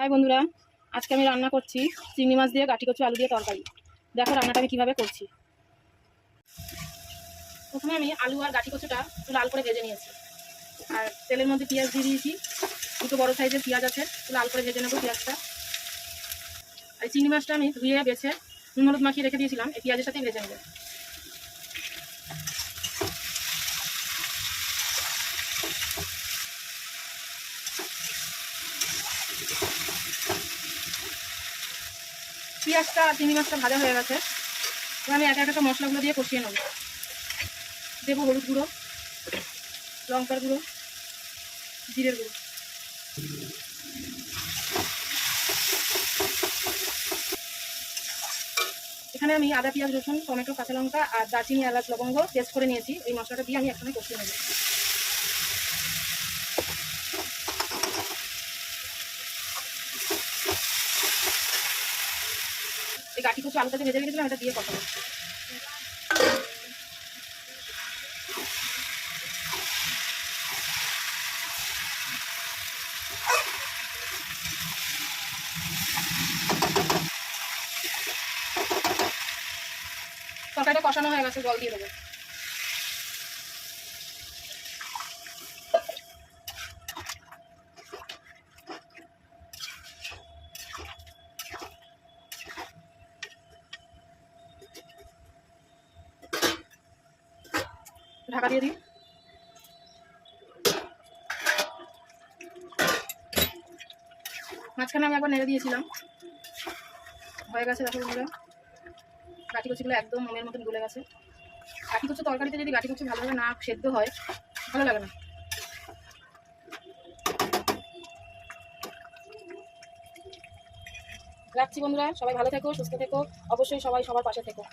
High বন্ধুরা, আজকে আমি রান্না করছি চিংড়ি মাছ দিয়ে গাঠি কচু আলু দিয়ে তরকারি। দেখো রান্নাটা আমি কীভাবে করছি। প্রথমে আমি আলু আর গাঠি কচুটা একটু লাল করে ভেজে নিয়েছি, আর তেলের মধ্যে পেঁয়াজ দিয়ে দিয়েছি। দুটো বড় সাইজের পেঁয়াজ আছে, লাল করে ভেজে নেবো পেঁয়াজটা। আর চিংড়ি মাছটা আমি ধুয়ে বেছে নুন হলুদ মাখিয়ে রেখে দিয়েছিলাম, এই পেঁয়াজের সাথেই ভেজে নেবো। পেঁয়াজটা আর চিংড়ি মাছটা ভাজা হয়ে গেছে, এবার আমি একা একটা মশলাগুলো দিয়ে কষিয়ে নেব। দেবো হলুদ গুঁড়ো, লঙ্কার গুঁড়ো, জিরের গুঁড়ো। এখানে আমি আদা পেঁয়াজ রসুন টমেটো কাঁচা লঙ্কা আর দারচিনি এলাচ লবঙ্গ পেস্ট করে নিয়েছি। এই মশলাটা দিয়ে আমি একসঙ্গে কষিয়ে নেব। এই গাঠি কচু আলুটাতে ভেজে রেখেছিলাম, এটা দিয়ে কষাবো। তরকারিটা কষানো হয়ে গেছে, জল দিয়ে দেবো। ঢাকা দিয়ে দিই। মাঝখানে আমি একবার নেড়ে দিয়েছিলাম, হয়ে গেছে। দেখো বন্ধুরা, গাঠি কচুগুলো একদম মনের মতন গলে গেছে। গাঠি কচু তরকারিতে যদি গাঠি কচু ভালোভাবে না সেদ্ধ হয়, ভালো লাগে না। রাখছি বন্ধুরা, সবাই ভালো থেকো, সুস্থ থেকো, অবশ্যই সবাই সবার পাশে থেকো।